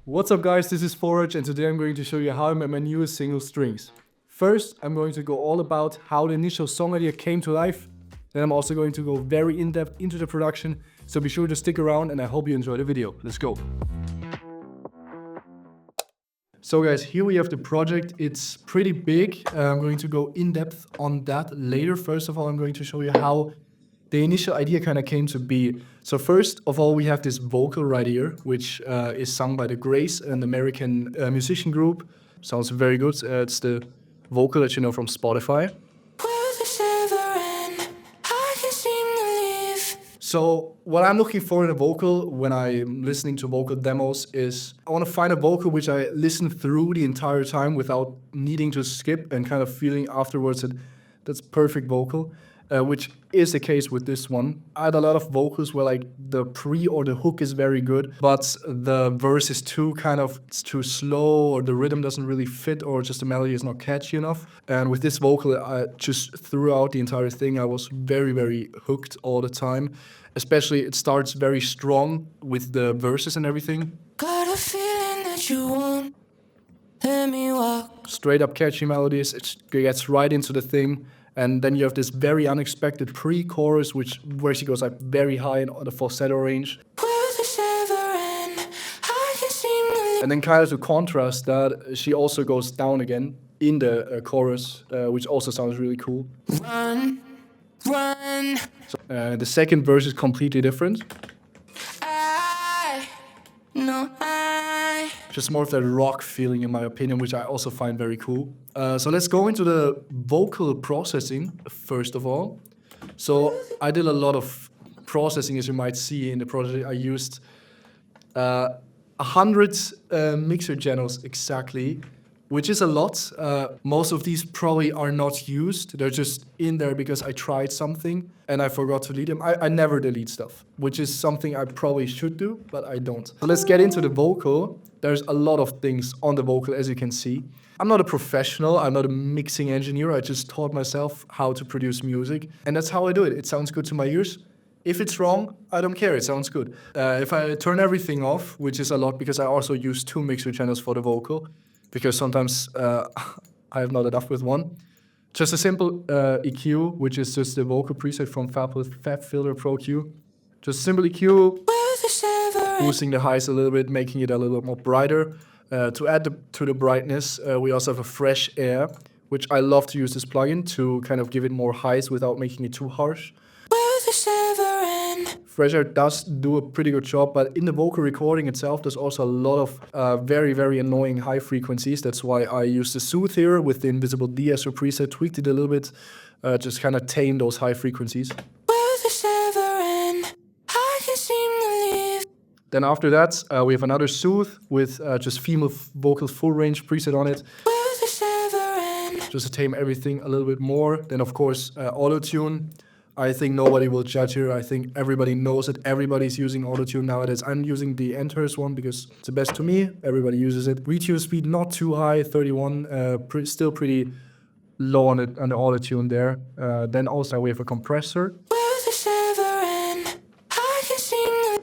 What's up guys, this is Forage and today I'm going to show you how I made my newest single Strings. First, I'm going to go all about how the initial song idea came to life. Then I'm also going to go very in-depth into the production, so be sure to stick around and I hope you enjoy the video. Let's go. So guys, here we have the project. It's pretty big. I'm going to go in-depth on that later. First of all, I'm going to show you how the initial idea kind of came to be. So first of all, we have this vocal right here, which is sung by the Grace, an American musician group. Sounds very good. It's the vocal that you know from Spotify. So what I'm looking for in a vocal when I'm listening to vocal demos is I want to find a vocal which I listen through the entire time without needing to skip and kind of feeling afterwards that that's perfect vocal, which is the case with this one. I had a lot of vocals where like the pre or the hook is very good, but the verse is it's too slow, or the rhythm doesn't really fit, or just the melody is not catchy enough. And with this vocal, I just throughout the entire thing, I was very, very hooked all the time. Especially it starts very strong with the verses and everything. Got a feeling that you won't let me walk. Straight up catchy melodies, it gets right into the thing. And then you have this very unexpected pre-chorus, where she goes like very high on the falsetto range. And then kind of to contrast that, she also goes down again in the chorus, which also sounds really cool. Run. So, the second verse is completely different. Just more of that rock feeling in my opinion, which I also find very cool. So let's go into the vocal processing first of all. So I did a lot of processing, as you might see in the project. I used 100 mixer channels exactly, which is a lot. Most of these probably are not used. They're just in there because I tried something and I forgot to delete them. I never delete stuff, which is something I probably should do, but I don't. So let's get into the vocal. There's a lot of things on the vocal, as you can see. I'm not a professional, I'm not a mixing engineer. I just taught myself how to produce music, and that's how I do it. It sounds good to my ears. If it's wrong, I don't care, it sounds good. If I turn everything off, which is a lot because I also use 2 mixer channels for the vocal, because sometimes I have not enough with one. Just a simple EQ, which is just the vocal preset from FabFilter Pro Q. Just simple EQ, boosting the highs a little bit, making it a little bit more brighter. To add to the brightness, we also have a Fresh Air, which I love to use this plugin to kind of give it more highs without making it too harsh. Fresh Air does do a pretty good job, but in the vocal recording itself, there's also a lot of very, very annoying high frequencies. That's why I used the Soothe here with the Invisible De-esser preset, tweaked it a little bit, just kind of tame those high frequencies. Then after that, we have another Soothe with just female vocal full range preset on it. Just to tame everything a little bit more. Then of course, auto-tune. I think nobody will judge here. I think everybody knows it. Everybody's using auto-tune nowadays. I'm using the Enters one because it's the best to me. Everybody uses it. Retune speed not too high, 31. Still pretty low on the auto-tune there. Then also we have a compressor.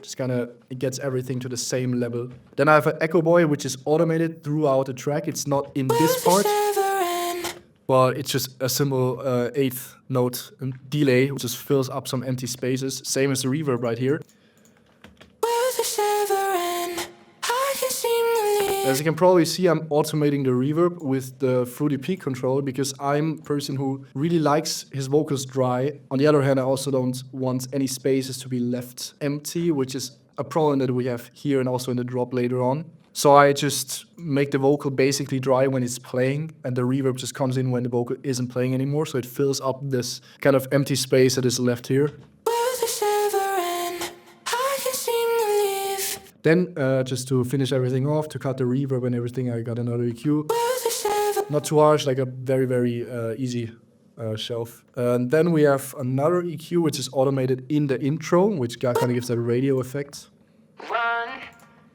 Just kind of, it gets everyth to the same level. Then I have an Echo Boy, which is automated throughout the track. It's not in this part, but it's just a simple 8th note delay, which just fills up some empty spaces. Same as the reverb right here. As you can probably see, I'm automating the reverb with the Fruity Peak controller because I'm a person who really likes his vocals dry. On the other hand, I also don't want any spaces to be left empty, which is a problem that we have here and also in the drop later on. So I just make the vocal basically dry when it's playing, and the reverb just comes in when the vocal isn't playing anymore, so it fills up this kind of empty space that is left here. Then, just to finish everything off, to cut the reverb and everything, I got another EQ. Not too harsh, like a very, very easy shelf. And then we have another EQ, which is automated in the intro, which kind of gives that radio effect.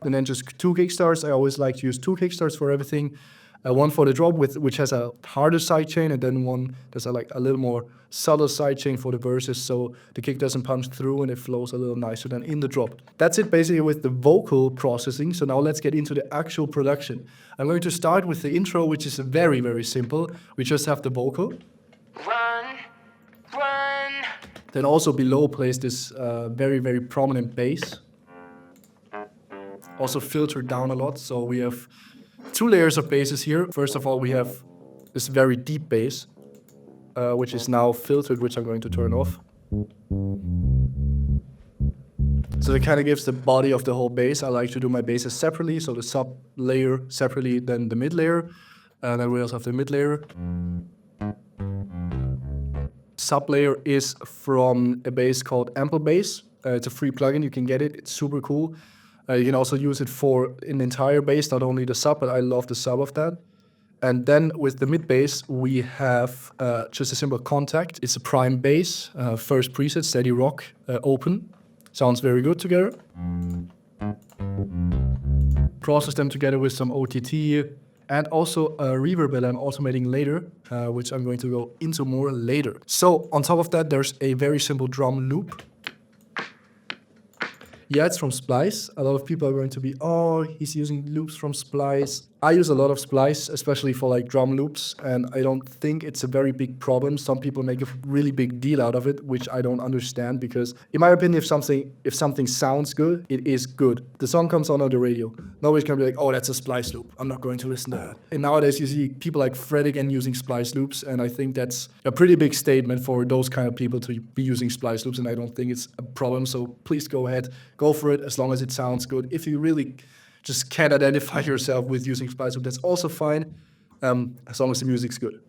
And then just 2 kickstarts. I always like to use 2 kickstarts for everything. One for the drop which has a harder sidechain, and then one that's like a little more subtle sidechain for the verses, so the kick doesn't punch through and it flows a little nicer than in the drop. That's it basically with the vocal processing. So now let's get into the actual production. I'm going to start with the intro, which is very, very simple. We just have the vocal. Run, run. Then also below plays this very, very prominent bass. Also filtered down a lot, so we have 2 layers of basses here. First of all, we have this very deep bass, which is now filtered, which I'm going to turn off. So it kind of gives the body of the whole bass. I like to do my basses separately, so the sub layer separately, then the mid layer, and then we also have the mid layer. Sub layer is from a bass called Ample Bass. It's a free plugin, you can get it, it's super cool. You can also use it for an entire bass, not only the sub, but I love the sub of that. And then with the mid bass, we have just a simple contact. It's a prime bass, first preset, steady rock, open. Sounds very good together. Process them together with some OTT and also a reverb that I'm automating later, which I'm going to go into more later. So on top of that, there's a very simple drum loop. Yeah, it's from Splice. A lot of people are going to be, oh, he's using loops from Splice. I use a lot of Splice, especially for like drum loops, and I don't think it's a very big problem. Some people make a really big deal out of it, which I don't understand, because in my opinion, if something sounds good, it is good. The song comes on the radio. Nobody's gonna be like, oh, that's a Splice loop. I'm not going to listen to that. And nowadays you see people like Fred again using Splice loops, and I think that's a pretty big statement for those kind of people to be using Splice loops, and I don't think it's a problem. So please go ahead, go for it as long as it sounds good. If you really just can't identify yourself with using Splice loop, that's also fine, as long as the music's good.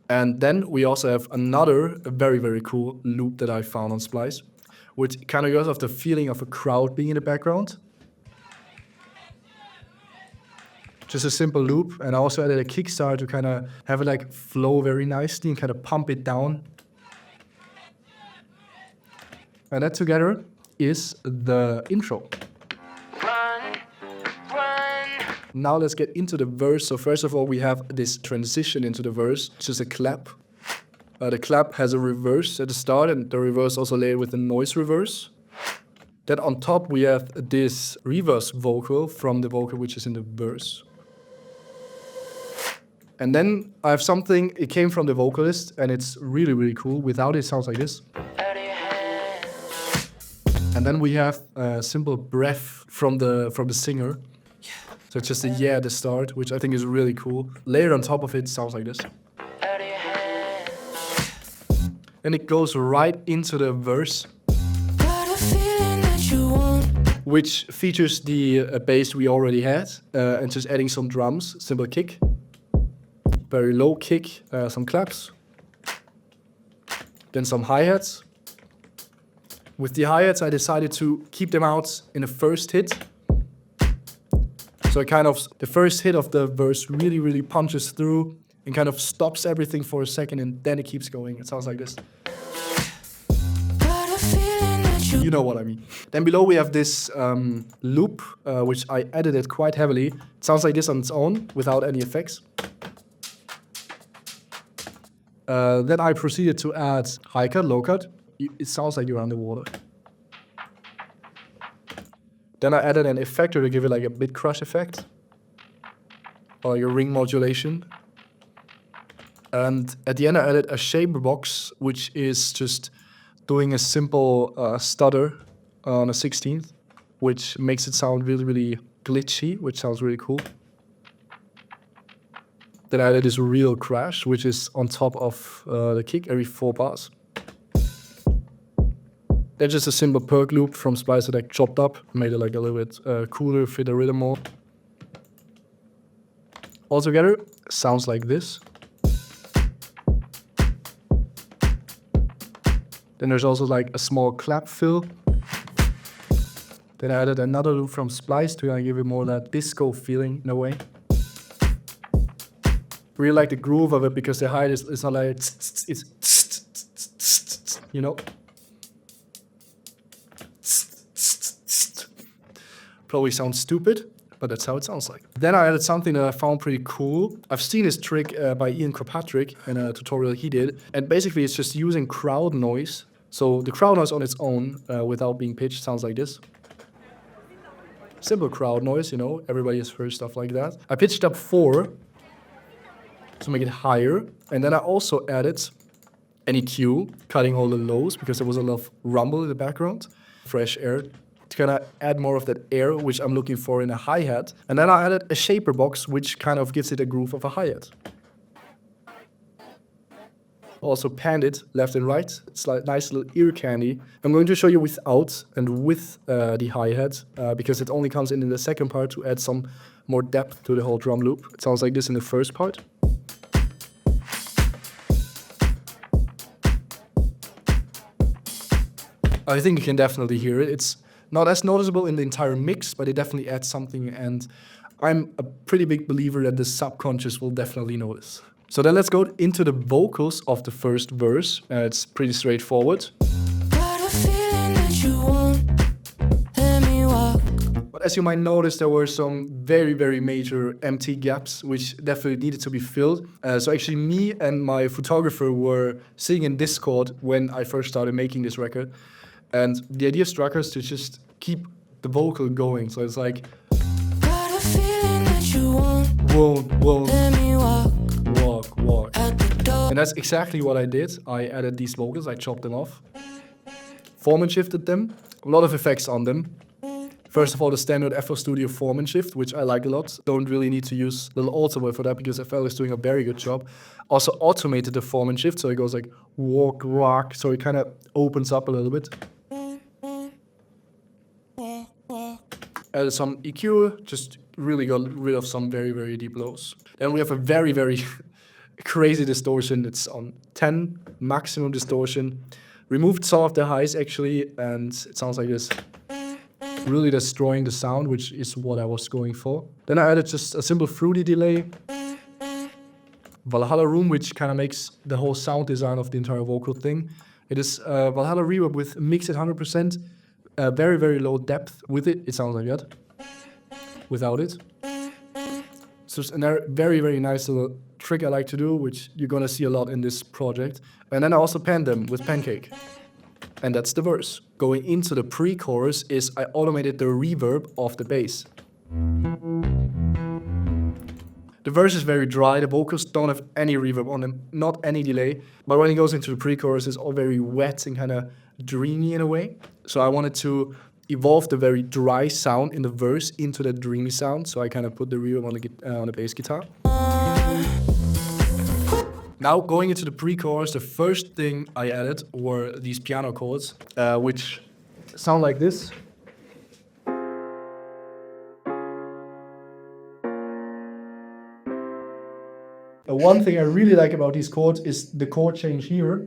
And then we also have another very, very cool loop that I found on Splice, which kind of goes off the feeling of a crowd being in the background. Just a simple loop, and I also added a kickstart to kind of have it like flow very nicely and kind of pump it down. And that together is the intro. Now let's get into the verse. So first of all, we have this transition into the verse, which is a clap. The clap has a reverse at the start, and the reverse also layered with a noise reverse. Then on top, we have this reverse vocal from the vocal which is in the verse. And then I have something, it came from the vocalist, and it's really, really cool. Without it, it sounds like this. And then we have a simple breath from the singer. So it's just a yeah at the start, which I think is really cool. Layered on top of it sounds like this. And it goes right into the verse, which features the bass we already had, and just adding some drums, simple kick, very low kick, some claps, then some hi-hats. With the hi-hats, I decided to keep them out in the first hit. So it kind of, the first hit of the verse really, really punches through and kind of stops everything for a second, and then it keeps going. It sounds like this. You know what I mean. Then below we have this loop, which I edited quite heavily. It sounds like this on its own, without any effects. Then I proceeded to add high cut, low cut. It sounds like you're underwater. Then I added an effector to give it like a bit crush effect, or like a ring modulation. And at the end I added a shaper box, which is just doing a simple stutter on a 16th, which makes it sound really, really glitchy, which sounds really cool. Then I added this real crash, which is on top of the kick every 4 bars. That's just a simple perk loop from Splice that I chopped up, made it like a little bit cooler, fit the rhythm more. Altogether, sounds like this. Then there's also like a small clap fill. Then I added another loop from Splice to give it more that disco feeling in a way. Really like the groove of it, because the hi-hat is not like it's you know. Probably sounds stupid, but that's how it sounds like. Then I added something that I found pretty cool. I've seen this trick by Ian Kirkpatrick in a tutorial he did, and basically it's just using crowd noise. So the crowd noise on its own, without being pitched, sounds like this. Simple crowd noise, you know, everybody has heard stuff like that. I pitched up 4 to make it higher, and then I also added an EQ, cutting all the lows because there was a lot of rumble in the background, fresh air, to kind of add more of that air, which I'm looking for in a hi-hat. And then I added a shaper box, which kind of gives it a groove of a hi-hat. Also panned it left and right. It's like nice little ear candy. I'm going to show you without and with the hi-hat because it only comes in the second part to add some more depth to the whole drum loop. It sounds like this in the first part. I think you can definitely hear it. It's not as noticeable in the entire mix, but it definitely adds something, and I'm a pretty big believer that the subconscious will definitely notice. So then let's go into the vocals of the first verse. It's pretty straightforward. But as you might notice, there were some very, very major empty gaps, which definitely needed to be filled. So actually me and my photographer were sitting in Discord when I first started making this record. And the idea struck us to just keep the vocal going. So it's like, won't, walk. And that's exactly what I did. I added these vocals, I chopped them off, form and shifted them, a lot of effects on them. First of all, the standard FL Studio form and shift, which I like a lot. Don't really need to use little auto for that because FL is doing a very good job. Also automated the form and shift, so it goes like walk, rock, so it kind of opens up a little bit. Added some EQ, just really got rid of some very, very deep lows. Then we have a very, very crazy distortion. It's on 10, maximum distortion. Removed some of the highs actually, and it sounds like this. Really destroying the sound, which is what I was going for. Then I added just a simple fruity delay. Valhalla Room, which kind of makes the whole sound design of the entire vocal thing. It is Valhalla Reverb with mixed at 100%. Very, very low depth. With it, it sounds like that. Without it. So it's a very, very nice little trick I like to do, which you're gonna see a lot in this project. And then I also panned them with Pancake. And that's the verse. Going into the pre-chorus is I automated the reverb of the bass. The verse is very dry, the vocals don't have any reverb on them, not any delay. But when it goes into the pre-chorus, it's all very wet and kind of dreamy in a way. So I wanted to evolve the very dry sound in the verse into the dreamy sound. So I kind of put the reverb on the bass guitar. Now going into the pre-chorus, the first thing I added were these piano chords, which sound like this. One thing I really like about these chords is the chord change here.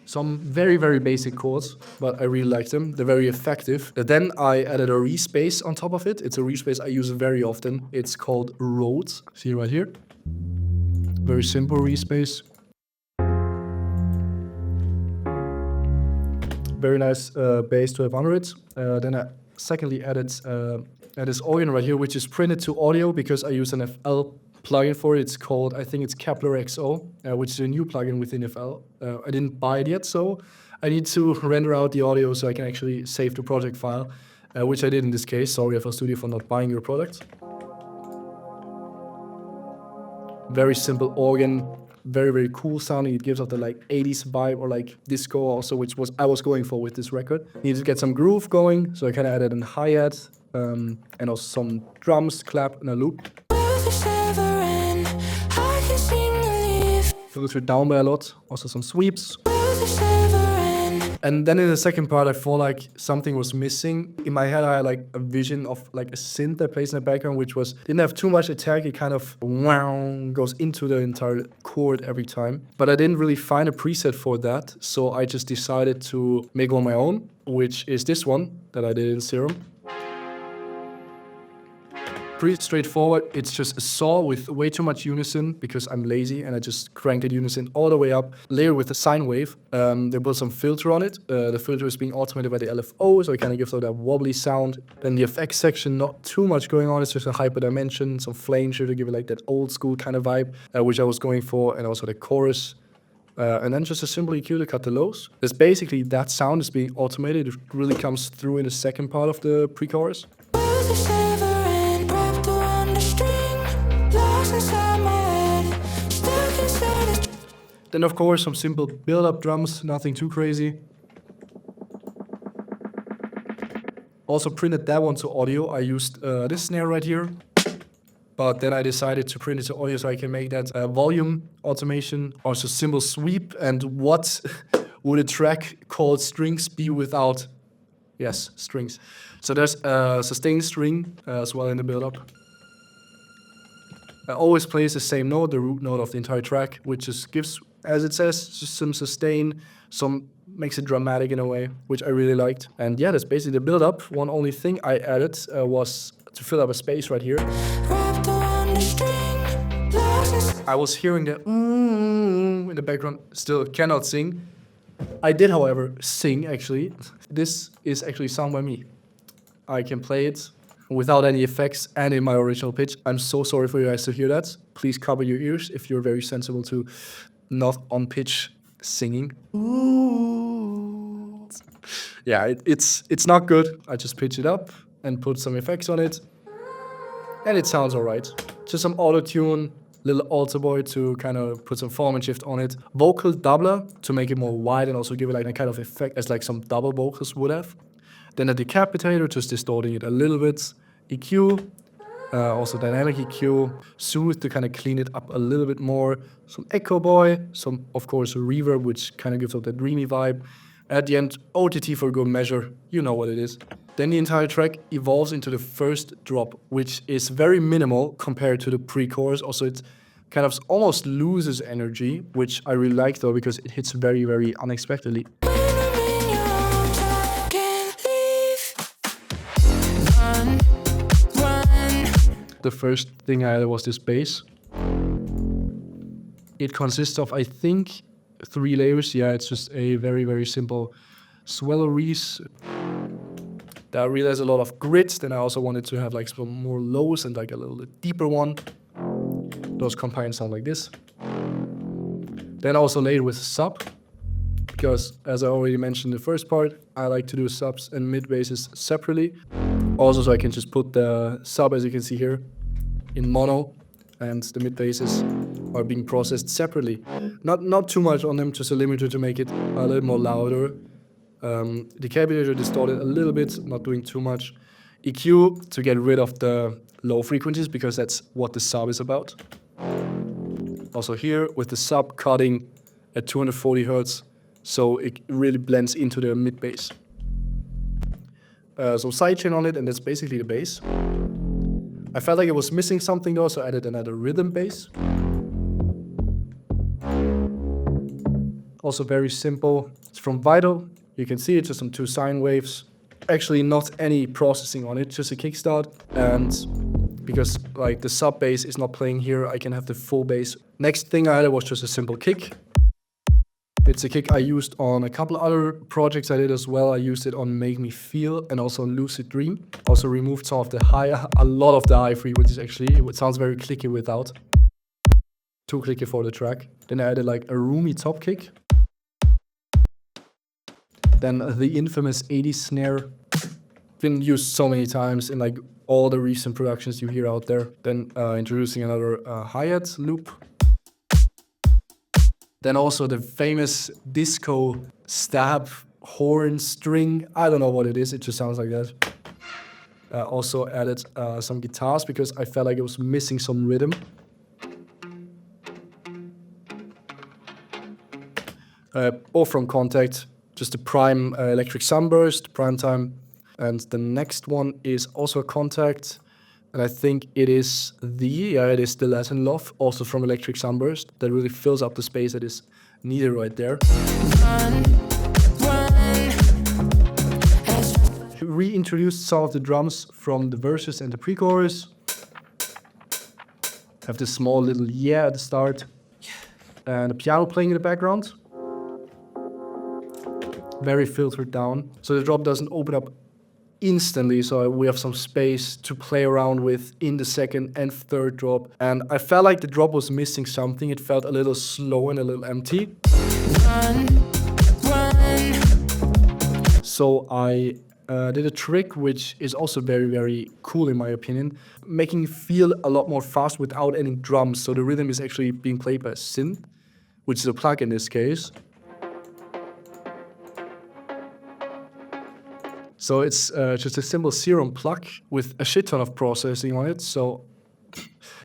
Some very, very basic chords, but I really like them. They're very effective. Then I added a respace on top of it. It's a respace I use very often. It's called Rhodes. See right here? Very simple respace. Very nice bass to have under it. Then I secondly added this organ right here, which is printed to audio because I use an FL plugin for it. It's called, I think it's Kepler XO, which is a new plugin within FL. I didn't buy it yet, so I need to render out the audio so I can actually save the project file, which I did in this case. Sorry FL Studio for not buying your product. Very simple organ, very, very cool sounding. It gives off the like 80s vibe or like disco also, which was I was going for with this record. Needed to get some groove going, so I kind of added a hi-hat and also some drums, clap, and a loop. Filtered down by a lot, also some sweeps. And then in the second part, I felt like something was missing. In my head, I had like a vision of like a synth that plays in the background, which didn't have too much attack. It kind of goes into the entire chord every time. But I didn't really find a preset for that, so I just decided to make one my own, which is this one that I did in Serum. Pretty straightforward. It's just a saw with way too much unison because I'm lazy and I just cranked the unison all the way up. Layer with a sine wave. They put some filter on it. The filter is being automated by the LFO, so it kind of gives out that wobbly sound. Then the effects section, not too much going on. It's just a hyper dimension, some flames here to give it like that old school kind of vibe, which I was going for, and also the chorus. And then just a simple EQ to cut the lows. There's basically that sound is being automated. It really comes through in the second part of the pre-chorus. Then of course some simple build-up drums, nothing too crazy. Also printed that one to audio. I used this snare right here. But then I decided to print it to audio so I can make that volume automation. Also simple sweep. And what would a track called Strings be without? Yes, strings. So there's a sustained string as well in the build-up. Always plays the same note, the root note of the entire track, which just gives, as it says, just some sustain, some makes it dramatic in a way, which I really liked. And yeah, that's basically the build-up. One only thing I added was to fill up a space right here. I was hearing the in the background, still cannot sing. I did, however, sing actually. This is actually sung by me. I can play it without any effects and in my original pitch. I'm so sorry for you guys to hear that. Please cover your ears if you're very sensible to not on pitch singing. Ooh. Yeah, it's not good. I just pitch it up and put some effects on it. And it sounds alright. Just some auto-tune, little alter boy to kind of put some form and shift on it. Vocal doubler to make it more wide and also give it like a kind of effect as like some double vocals would have. Then a decapitator, just distorting it a little bit. EQ, also dynamic EQ. Soothe to kind of clean it up a little bit more. Some echo boy, some of course reverb, which kind of gives out that dreamy vibe. At the end, OTT for good measure, you know what it is. Then the entire track evolves into the first drop, which is very minimal compared to the pre-chorus. Also, it kind of almost loses energy, which I really like though, because it hits very, very unexpectedly. The first thing I added was this bass. It consists of, I think, 3 layers. Yeah, it's just a very, very simple swellow reese. That really has a lot of grit. Then I also wanted to have like some more lows and like a little bit deeper one. Those combined sound like this. Then also layered with sub, because as I already mentioned in the first part, I like to do subs and mid basses separately. Also, so I can just put the sub, as you can see here, in mono, and the mid basses are being processed separately. Not too much on them, just a limiter to make it a little more louder. Decapitator distorted a little bit, not doing too much. EQ to get rid of the low frequencies, because that's what the sub is about. Also here with the sub cutting at 240 Hertz, so it really blends into the mid bass. Some sidechain on it, and that's basically the bass. I felt like it was missing something though, so I added another rhythm bass. Also very simple. It's from Vital. You can see it's just some 2 sine waves. Actually not any processing on it, just a kickstart. And because like the sub bass is not playing here, I can have the full bass. Next thing I added was just a simple kick. It's a kick I used on a couple other projects I did as well. I used it on Make Me Feel and also on Lucid Dream. Also removed some of the a lot of the high frequencies actually. It sounds very clicky without. Too clicky for the track. Then I added like a roomy top kick. Then the infamous 80s snare. Been used so many times in like all the recent productions you hear out there. Then introducing another hi-hat loop. Then also the famous disco stab horn string. I don't know what it is, it just sounds like that. Also added some guitars because I felt like it was missing some rhythm. Or from Contact, just the Prime Electric Sunburst, Prime Time. And the next one is also a Contact. And I think it is the Latin Love, also from Electric Sunburst, that really fills up the space that is needed right there. Reintroduced some of the drums from the verses and the pre-chorus. Have this small little yeah at the start. And a piano playing in the background. Very filtered down. So the drop doesn't open up instantly, so we have some space to play around with in the second and third drop. And I felt like the drop was missing something. It felt a little slow and a little empty. Run. So I did a trick which is also very, very cool in my opinion, making it feel a lot more fast without any drums. So the rhythm is actually being played by a synth, which is a plug in this case. So it's just a simple Serum plug with a shit ton of processing on it. So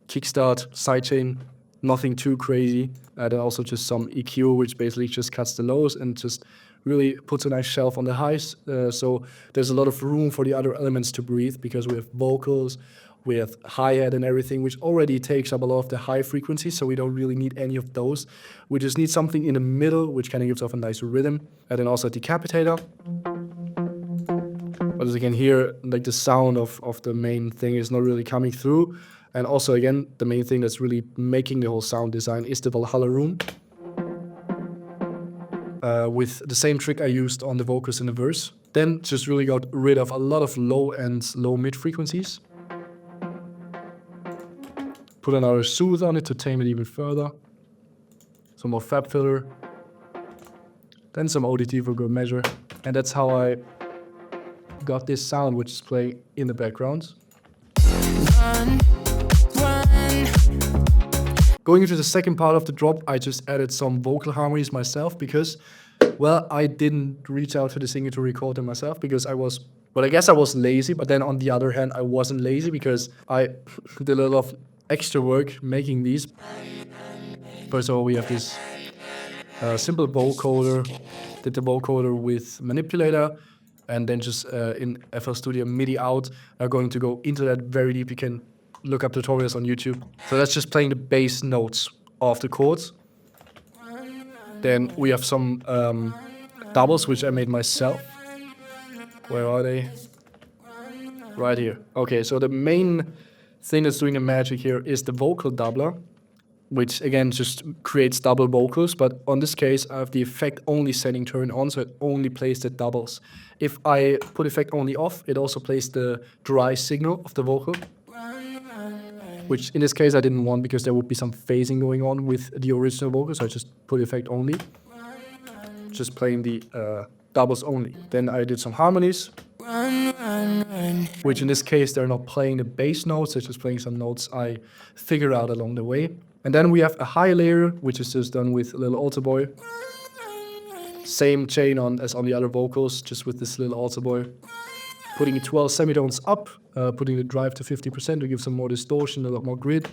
kickstart, sidechain, nothing too crazy. Then also just some EQ, which basically just cuts the lows and just really puts a nice shelf on the highs. So there's a lot of room for the other elements to breathe because we have vocals, we have hi-hat and everything, which already takes up a lot of the high frequencies, so we don't really need any of those. We just need something in the middle, which kind of gives off a nice rhythm. And then also a decapitator. But as you can hear, like the sound of the main thing is not really coming through. And also, again, the main thing that's really making the whole sound design is the Valhalla room. With the same trick I used on the vocals in the verse. Then just really got rid of a lot of low and low mid frequencies. Put another soothe on it to tame it even further. Some more fab filler. Then some ODT for good measure. And that's how I got this sound which is playing in the background. Run. Going into the second part of the drop, I just added some vocal harmonies myself because, well, I didn't reach out to the singer to record them myself because I guess I was lazy, but then on the other hand, I wasn't lazy because I did a lot of extra work making these. First of all, we have this simple vocoder, did the vocoder with manipulator, and then just in FL Studio MIDI out. I'm going to go into that very deep. You can look up tutorials on YouTube. So that's just playing the bass notes of the chords. Then we have some doubles, which I made myself. Where are they? Right here. Okay, so the main thing that's doing the magic here is the vocal doubler, which again just creates double vocals. But on this case, I have the effect only setting turned on, so it only plays the doubles. If I put effect only off, it also plays the dry signal of the vocal, which in this case I didn't want because there would be some phasing going on with the original vocal, so I just put effect only, just playing the doubles only. Then I did some harmonies, which in this case they're not playing the bass notes, they're just playing some notes I figured out along the way. And then we have a high layer, which is just done with a little altar boy. Same chain as on the other vocals, just with this little altar boy. Putting 12 semitones up, putting the drive to 50% to give some more distortion, a lot more grid.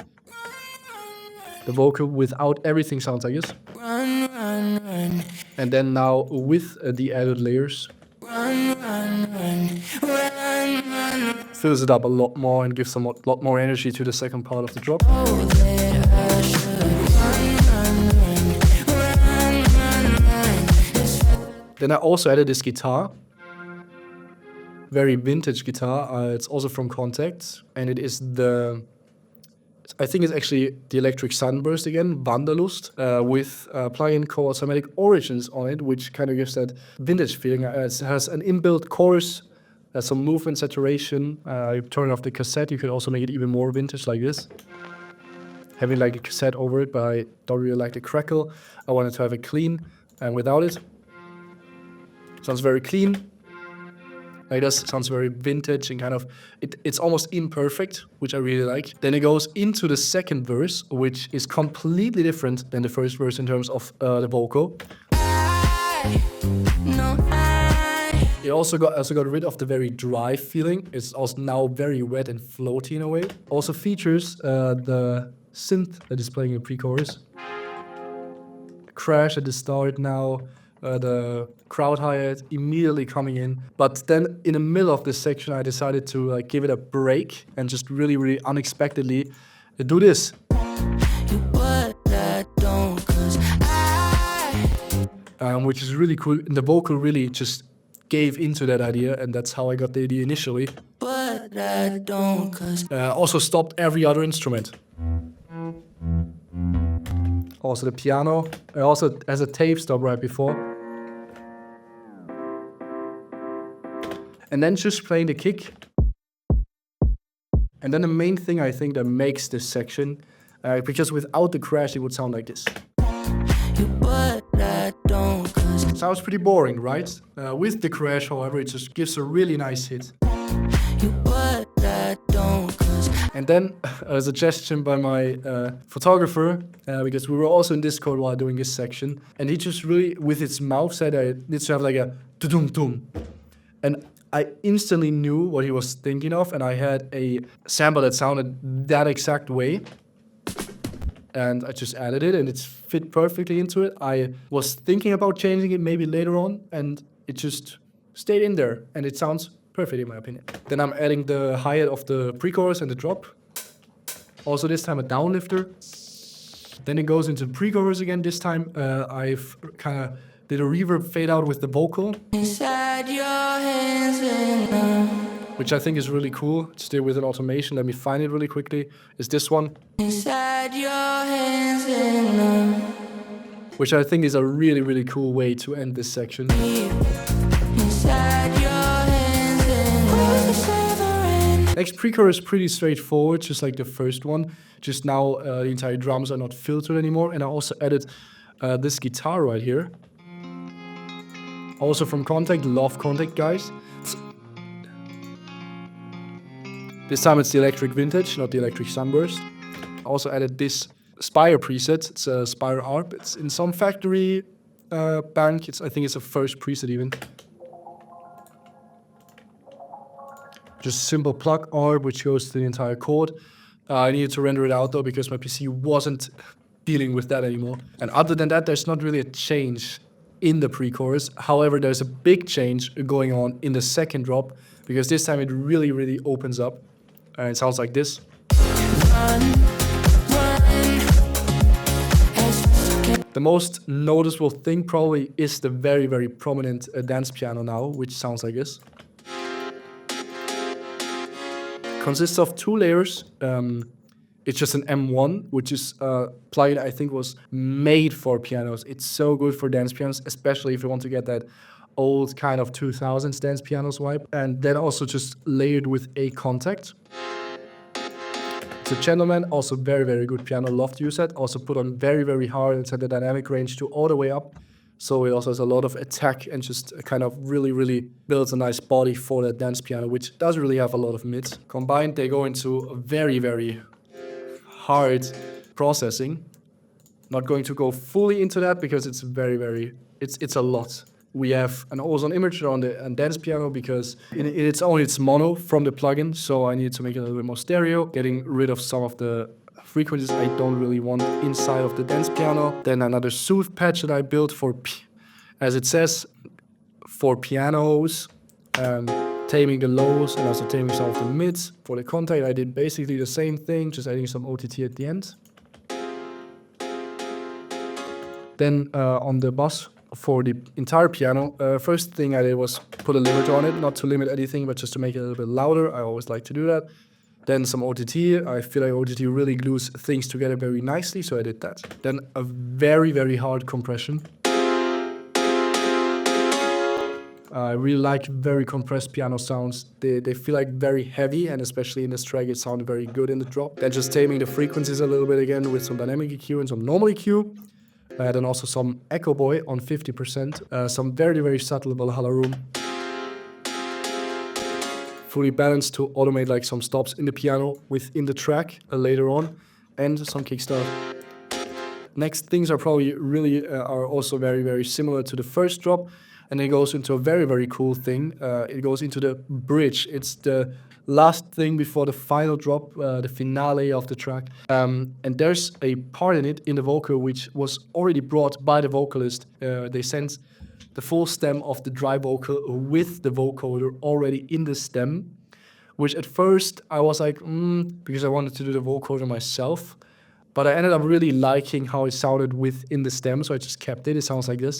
The vocal without everything sounds like this. And then now with the added layers, fills it up a lot more and gives a lot more energy to the second part of the drop. Then I also added this guitar. Very vintage guitar. It's also from Contact, and it is I think it's actually the Electric Sunburst again, Wanderlust, with plug-in chords somatic origins on it, which kind of gives that vintage feeling. It has an inbuilt chorus, some movement saturation. You turn off the cassette, you could also make it even more vintage like this. Having like a cassette over it, but I don't really like the crackle. I wanted to have it clean, and without it, sounds very clean. Like this sounds very vintage and kind of, it's almost imperfect, which I really like. Then it goes into the second verse, which is completely different than the first verse in terms of the vocal. It also got rid of the very dry feeling. It's also now very wet and floaty in a way. Also features the synth that is playing in pre-chorus. Crash at the start now. The crowd hi-hat immediately coming in. But then in the middle of this section, I decided to give it a break and just really, really unexpectedly do this. Which is really cool. And the vocal really just gave into that idea, and that's how I got the idea initially. Also stopped every other instrument. Also the piano. It also has a tape stop right before. And then just playing the kick. And then the main thing I think that makes this section, because without the crash it would sound like this. Sounds pretty boring, right? With the crash, however, it just gives a really nice hit. And then a suggestion by my photographer, because we were also in Discord while doing this section, and he just really, with his mouth, said it needs to have like a dum-dum. And I instantly knew what he was thinking of, and I had a sample that sounded that exact way. And I just added it, and it's fit perfectly into it. I was thinking about changing it maybe later on, and it just stayed in there, and it sounds perfect in my opinion. Then I'm adding the hi-hat of the pre-chorus and the drop. Also this time a downlifter. Then it goes into pre-chorus again. This time I've kind of did a reverb fade out with the vocal. Inside your hands which I think is really cool. Still with an automation. Let me find it really quickly. Is this one. Inside your hands which I think is a really, really cool way to end this section. Inside your hands next pre-chorus is pretty straightforward, just like the first one. Just now the entire drums are not filtered anymore. And I also added this guitar right here. Also from Contact, love Contact guys. This time it's the electric vintage, not the electric sunburst. Also added this Spire preset. It's a Spire ARP. It's in some factory bank. I think it's a first preset even. Just simple plug ARP, which goes to the entire chord. I needed to render it out though because my PC wasn't dealing with that anymore. And other than that, there's not really a change in the pre-chorus. However, there's a big change going on in the second drop because this time it really, really opens up. And it sounds like this. The most noticeable thing probably is the very, very prominent dance piano now, which sounds like this. Consists of 2 layers. It's just an M1, which is a plugin I think was made for pianos. It's so good for dance pianos, especially if you want to get that old kind of 2000s dance pianos vibe. And then also just layered with a Contact. It's a Gentleman, also very, very good piano. Love to use that. Also put on very, very hard and set the dynamic range to all the way up. So it also has a lot of attack and just kind of really, really builds a nice body for that dance piano, which does really have a lot of mids. Combined, they go into a very, very hard processing. Not going to go fully into that because it's very, very, it's a lot. We have an ozone imager on the dance piano because it's mono from the plugin, so I need to make it a little bit more stereo, getting rid of some of the frequencies I don't really want inside of the dance piano. Then another soothe patch that I built for, as it says, for pianos, taming the lows and also taming some of the mids. For the Contact, I did basically the same thing, just adding some OTT at the end. Then on the bass, for the entire piano, first thing I did was put a limiter on it, not to limit anything, but just to make it a little bit louder. I always like to do that. Then some OTT. I feel like OTT really glues things together very nicely, so I did that. Then a very, very hard compression. I really like very compressed piano sounds. They feel like very heavy, and especially in this track, it sounded very good in the drop. Then just taming the frequencies a little bit again with some dynamic EQ and some normal EQ. Then also some Echo Boy on 50%. Some very, very subtle Valhalla room. Fully balanced to automate like some stops in the piano within the track later on. And some kickstart. Next things are probably really are also very, very similar to the first drop. And it goes into a very, very cool thing. It goes into the bridge. It's the last thing before the final drop, the finale of the track. And there's a part in it, in the vocal, which was already brought by the vocalist. They sent the full stem of the dry vocal with the vocoder already in the stem, which at first I was like, because I wanted to do the vocoder myself. But I ended up really liking how it sounded within the stem, so I just kept it. It sounds like this.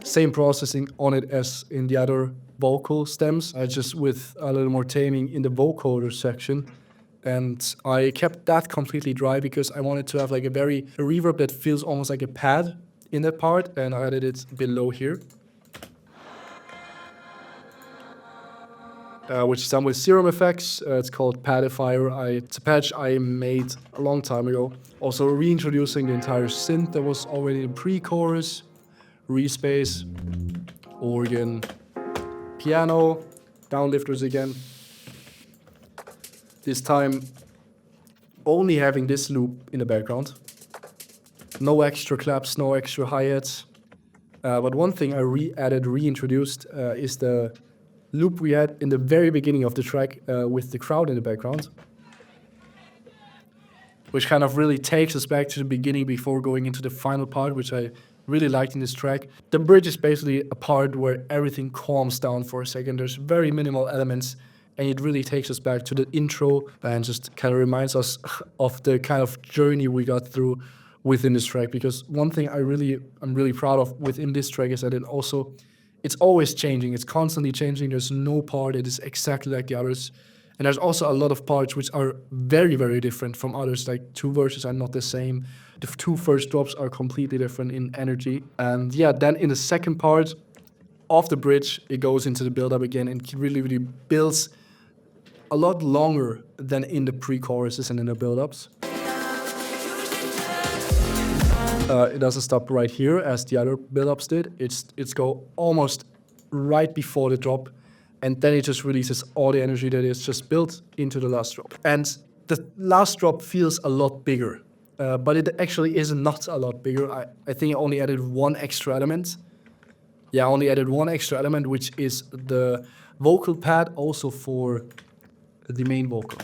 Same processing on it as in the other vocal stems, just with a little more taming in the vocoder section. And I kept that completely dry because I wanted to have like a reverb that feels almost like a pad in that part, and I added it below here. Which is done with Serum Effects. It's called Padifier. It's a patch I made a long time ago. Also reintroducing the entire synth that was already in pre-chorus, respace, organ, piano, downlifters again. This time only having this loop in the background. No extra claps, no extra hi-hats. But one thing I reintroduced is the loop we had in the very beginning of the track with the crowd in the background, which kind of really takes us back to the beginning before going into the final part, which I really liked in this track. The bridge is basically a part where everything calms down for a second. There's very minimal elements, and it really takes us back to the intro and just kind of reminds us of the kind of journey we got through within this track. Because one thing I'm really proud of within this track is that it's always changing. It's constantly changing. There's no part that is exactly like the others. And there's also a lot of parts which are very, very different from others. Like 2 verses are not the same. The 2 first drops are completely different in energy. And yeah, then in the second part of the bridge, it goes into the build-up again and really, really builds a lot longer than in the pre-choruses and in the build-ups. It doesn't stop right here as the other build-ups did. It's go almost right before the drop, and then it just releases all the energy that is just built into the last drop. And the last drop feels a lot bigger, but it actually is not a lot bigger. I think I only added one extra element. Yeah, I only added one extra element, which is the vocal pad also for the main vocal.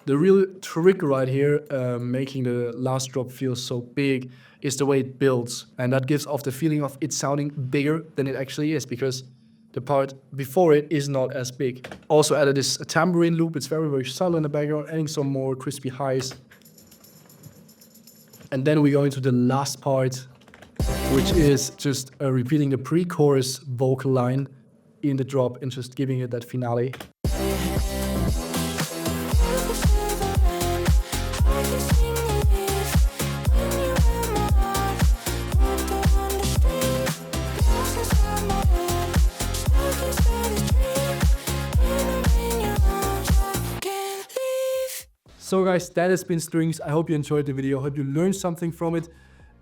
The real trick right here, making the last drop feel so big, is the way it builds. And that gives off the feeling of it sounding bigger than it actually is, because the part before it is not as big. Also added this tambourine loop. It's very, very subtle in the background, adding some more crispy highs. And then we go into the last part, which is just repeating the pre-chorus vocal line in the drop and just giving it that finale. So guys, that has been Strings. I hope you enjoyed the video. I hope you learned something from it.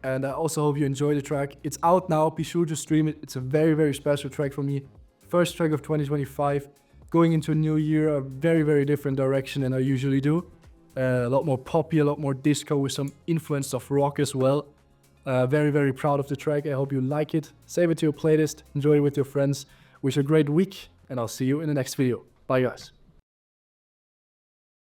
And I also hope you enjoyed the track. It's out now. Be sure to stream it. It's a very, very special track for me. First track of 2025. Going into a new year, a very, very different direction than I usually do. A lot more poppy, a lot more disco with some influence of rock as well. Very, very proud of the track. I hope you like it. Save it to your playlist. Enjoy it with your friends. Wish you a great week. And I'll see you in the next video. Bye guys.